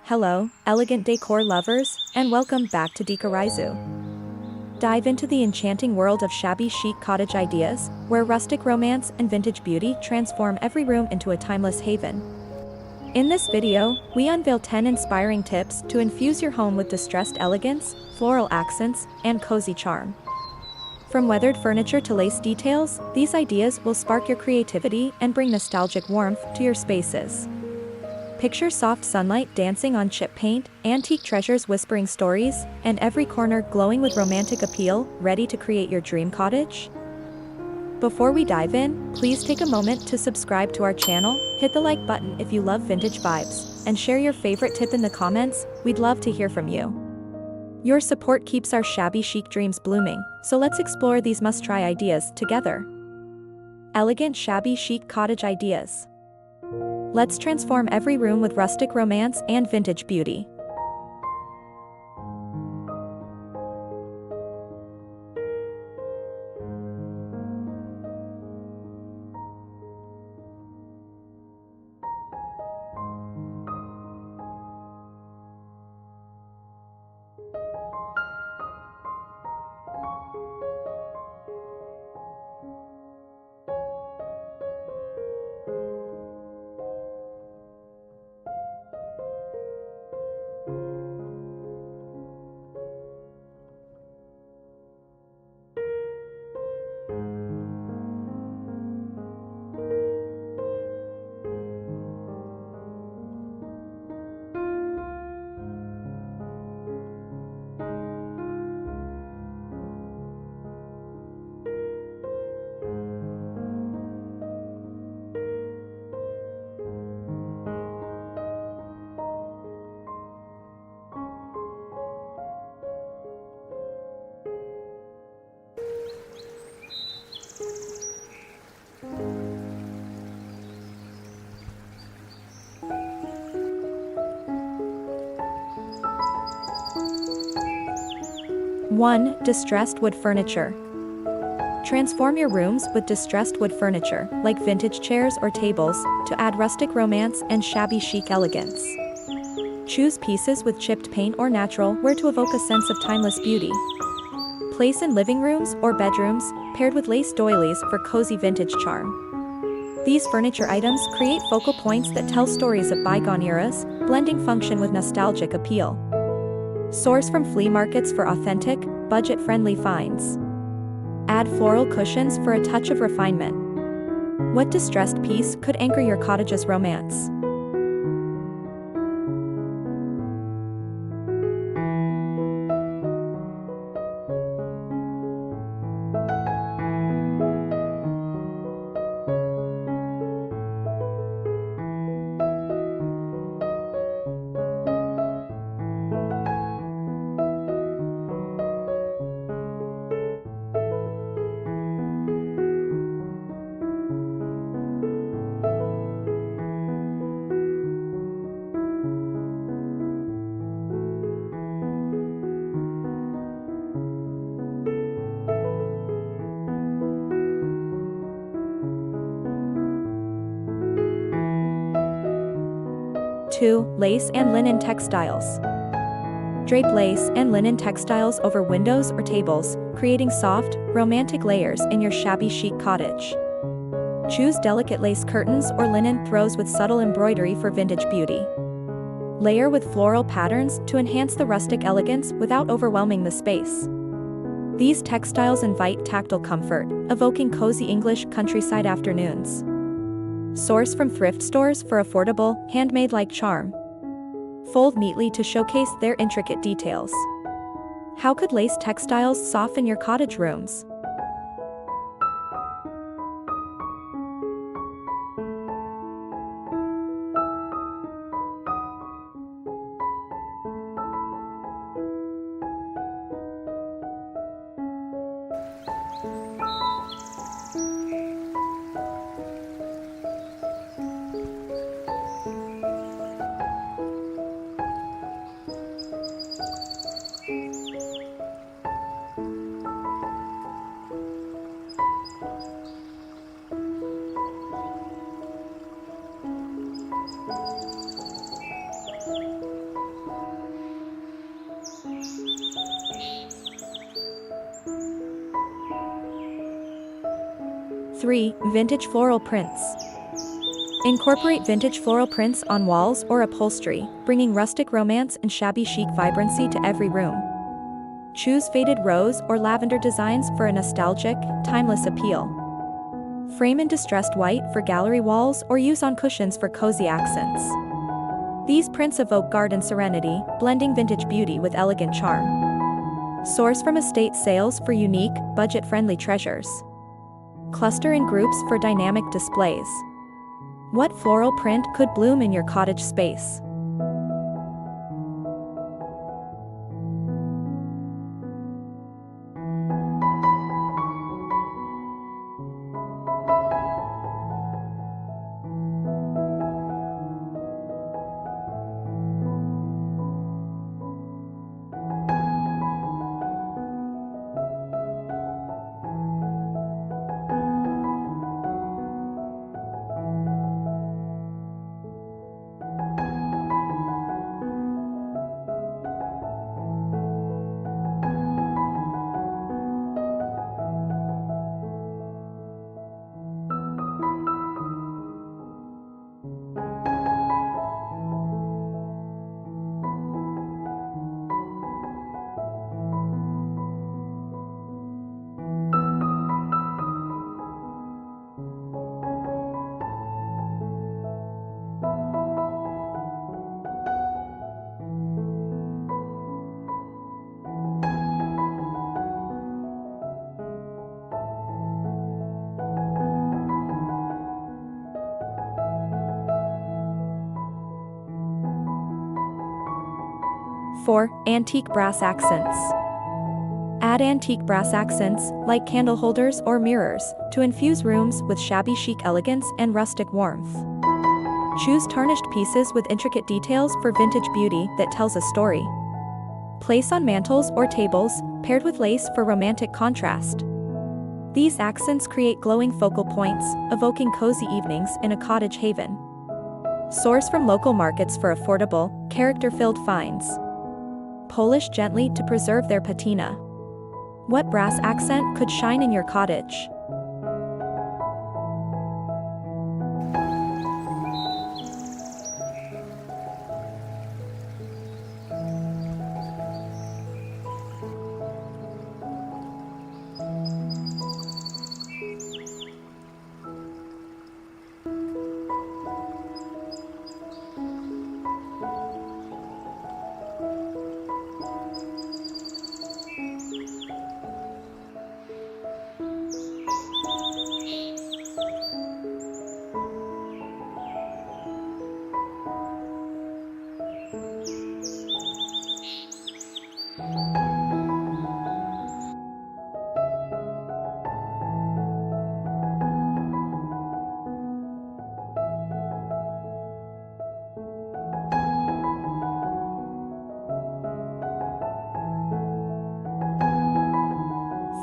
Hello, elegant decor lovers, and welcome back to Decorizu. Dive into the enchanting world of shabby chic cottage ideas, where rustic romance and vintage beauty transform every room into a timeless haven. In this video, we unveil 10 inspiring tips to infuse your home with distressed elegance, floral accents, and cozy charm. From weathered furniture to lace details, these ideas will spark your creativity and bring nostalgic warmth to your spaces. Picture soft sunlight dancing on chip paint, antique treasures whispering stories, and every corner glowing with romantic appeal, ready to create your dream cottage? Before we dive in, please take a moment to subscribe to our channel, hit the like button if you love vintage vibes, and share your favorite tip in the comments. We'd love to hear from you. Your support keeps our shabby chic dreams blooming, so let's explore these must-try ideas together. Elegant shabby chic cottage ideas. Let's transform every room with rustic romance and vintage beauty. One, distressed wood furniture. Transform your rooms with distressed wood furniture, like vintage chairs or tables, to add rustic romance and shabby chic elegance. Choose pieces with chipped paint or natural where to evoke a sense of timeless beauty. Place in living rooms or bedrooms, paired with lace doilies for cozy vintage charm. These furniture items create focal points that tell stories of bygone eras, blending function with nostalgic appeal. Source from flea markets for authentic, budget-friendly finds. Add floral cushions for a touch of refinement. What distressed piece could anchor your cottage's romance? Two, lace and linen textiles. Drape lace and linen textiles over windows or tables, creating soft, romantic layers in your shabby chic cottage. Choose delicate lace curtains or linen throws with subtle embroidery for vintage beauty. Layer with floral patterns to enhance the rustic elegance without overwhelming the space. These textiles invite tactile comfort, evoking cozy English countryside afternoons. Source from thrift stores for affordable, handmade-like charm. Fold neatly to showcase their intricate details. How could lace textiles soften your cottage rooms? 3. Vintage floral prints. Incorporate vintage floral prints on walls or upholstery, bringing rustic romance and shabby chic vibrancy to every room. Choose faded rose or lavender designs for a nostalgic, timeless appeal. Frame in distressed white for gallery walls or use on cushions for cozy accents. These prints evoke garden serenity, blending vintage beauty with elegant charm. Source from estate sales for unique, budget-friendly treasures. Cluster in groups for dynamic displays. What floral print could bloom in your cottage space? For antique brass accents. Add antique brass accents, like candle holders or mirrors, to infuse rooms with shabby chic elegance and rustic warmth. Choose tarnished pieces with intricate details for vintage beauty that tells a story. Place on mantels or tables, paired with lace for romantic contrast. These accents create glowing focal points, evoking cozy evenings in a cottage haven. Source from local markets for affordable, character-filled finds. Polish gently to preserve their patina. What brass accent could shine in your cottage?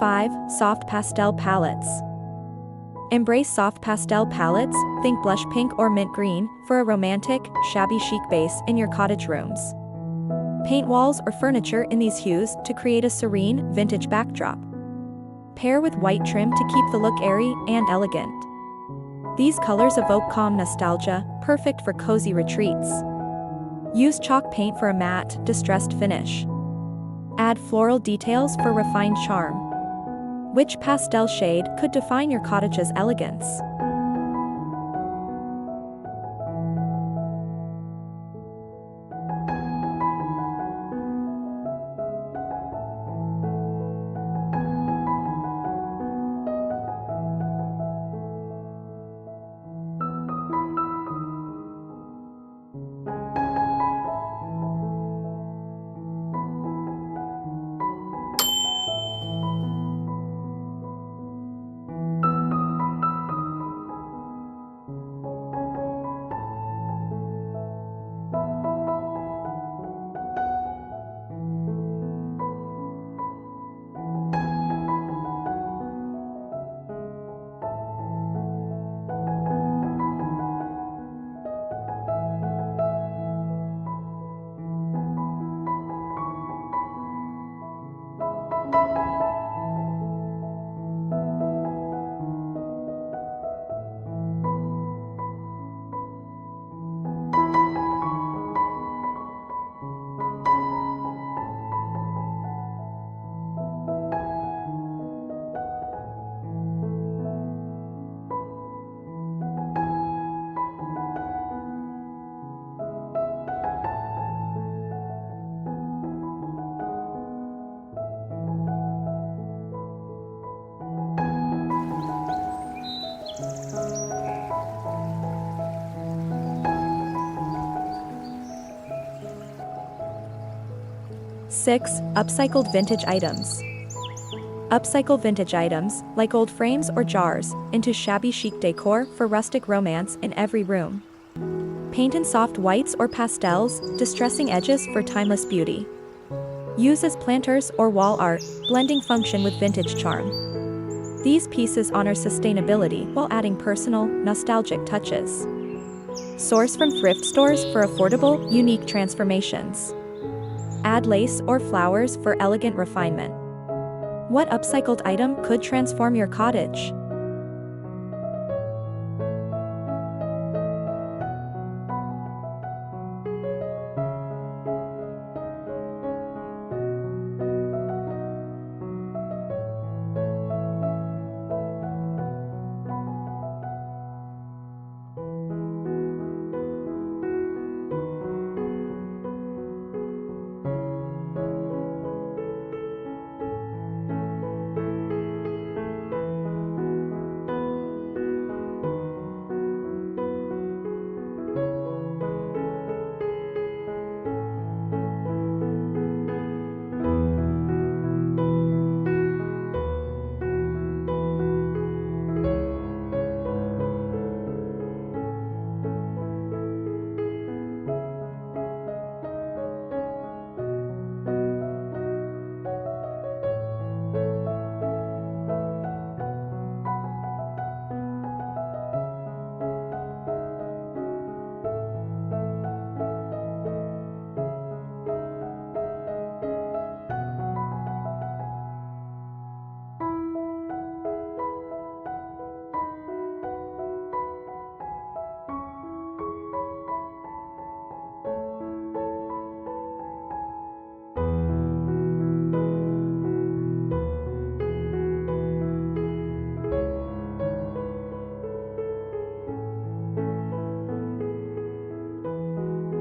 Five. Soft pastel palettes. Embrace soft pastel palettes, think blush pink or mint green, for a romantic, shabby chic base in your cottage rooms. Paint walls or furniture in these hues to create a serene, vintage backdrop. Pair with white trim to keep the look airy and elegant. These colors evoke calm nostalgia, perfect for cozy retreats. Use chalk paint for a matte, distressed finish. Add floral details for refined charm. Which pastel shade could define your cottage's elegance? 6. Upcycled vintage items. Upcycle vintage items, like old frames or jars, into shabby chic decor for rustic romance in every room. Paint in soft whites or pastels, distressing edges for timeless beauty. Use as planters or wall art, blending function with vintage charm. These pieces honor sustainability while adding personal, nostalgic touches. Source from thrift stores for affordable, unique transformations. Add lace or flowers for elegant refinement. What upcycled item could transform your cottage?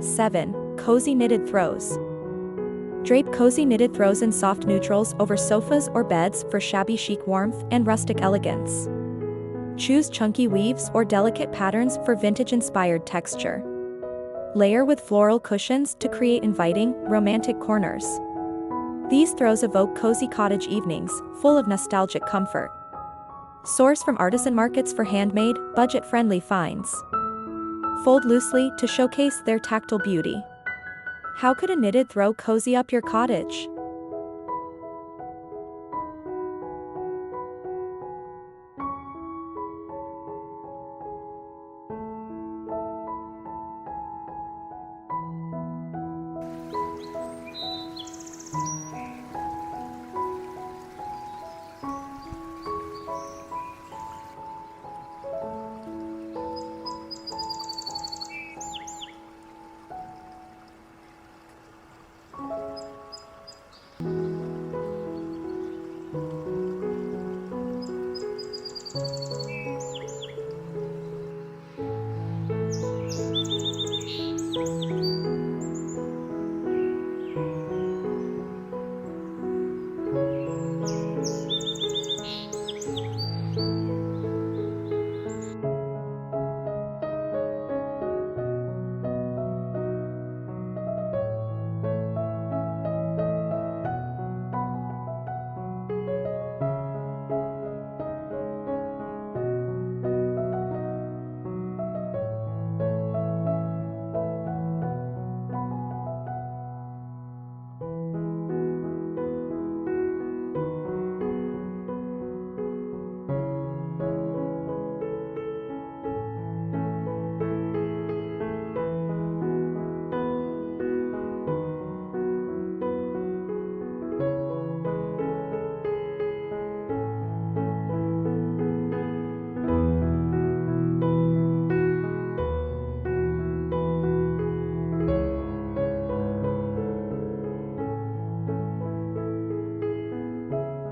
Seven. Cozy knitted throws. Drape cozy knitted throws in soft neutrals over sofas or beds for shabby chic warmth and rustic elegance. Choose chunky weaves or delicate patterns for vintage-inspired texture. Layer with floral cushions to create inviting, romantic corners. These throws evoke cozy cottage evenings, full of nostalgic comfort. Source from artisan markets for handmade, budget-friendly finds. Fold loosely to showcase their tactile beauty. How could a knitted throw cozy up your cottage?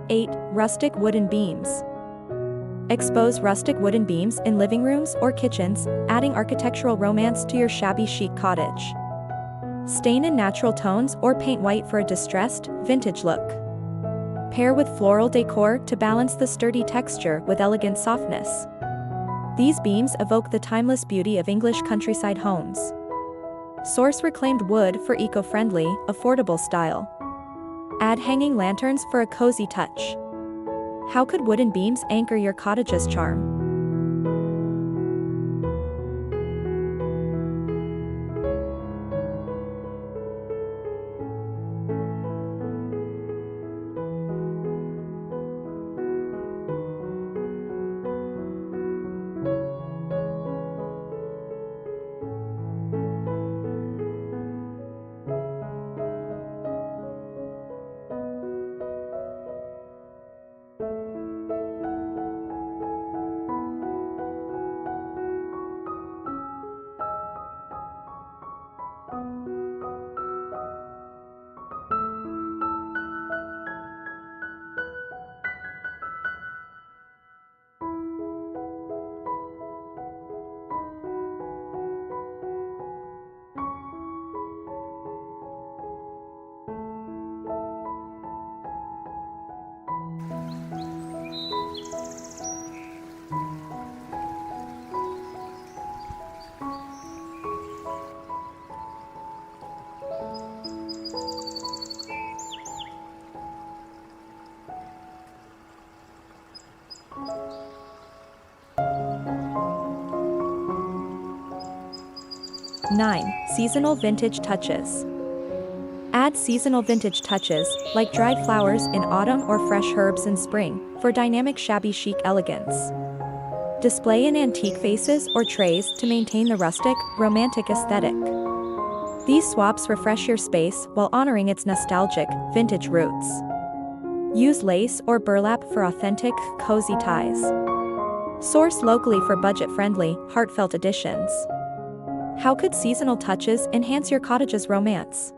Eight. Rustic wooden beams. Expose rustic wooden beams in living rooms or kitchens, adding architectural romance to your shabby chic cottage. Stain in natural tones or paint white for a distressed, vintage look. Pair with floral decor to balance the sturdy texture with elegant softness. These beams evoke the timeless beauty of English countryside homes. Source reclaimed wood for eco-friendly, affordable style. Add hanging lanterns for a cozy touch. How could wooden beams anchor your cottage's charm? 9. Seasonal vintage touches. Add seasonal vintage touches, like dried flowers in autumn or fresh herbs in spring, for dynamic shabby chic elegance. Display in antique vases or trays to maintain the rustic, romantic aesthetic. These swaps refresh your space while honoring its nostalgic, vintage roots. Use lace or burlap for authentic, cozy ties. Source locally for budget-friendly, heartfelt additions. How could seasonal touches enhance your cottage's romance?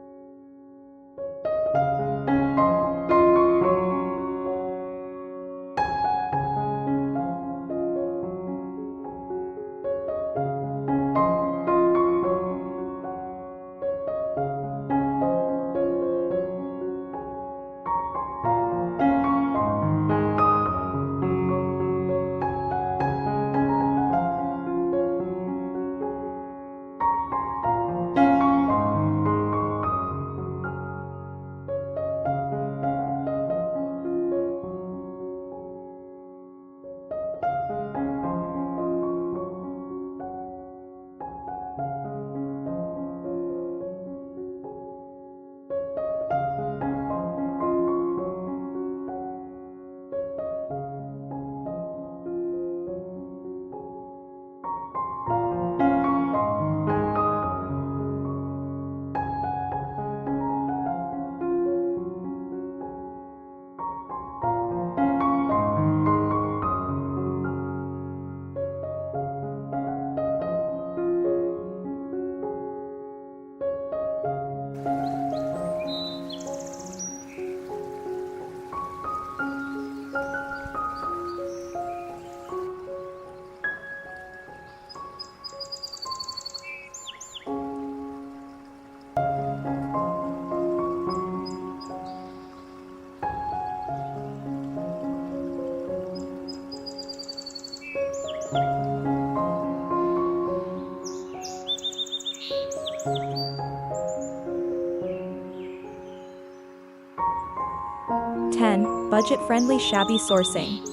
10. Budget-friendly shabby sourcing.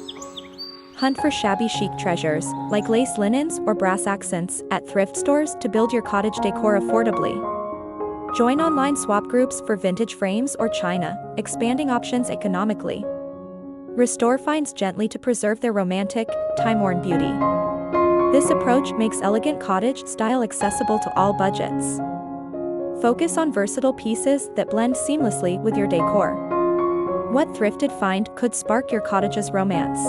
Hunt for shabby chic treasures, like lace linens or brass accents, at thrift stores to build your cottage decor affordably. Join online swap groups for vintage frames or china, expanding options economically. Restore finds gently to preserve their romantic, time-worn beauty. This approach makes elegant cottage style accessible to all budgets. Focus on versatile pieces that blend seamlessly with your decor. What thrifted find could spark your cottage's romance?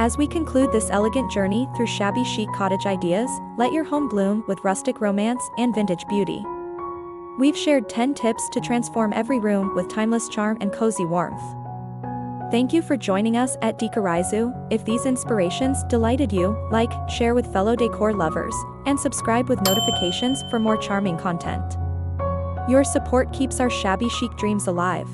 As we conclude this elegant journey through shabby chic cottage ideas, let your home bloom with rustic romance and vintage beauty. We've shared 10 tips to transform every room with timeless charm and cozy warmth. Thank you for joining us at Decorizu. If these inspirations delighted you, like, share with fellow decor lovers, and subscribe with notifications for more charming content. Your support keeps our shabby chic dreams alive.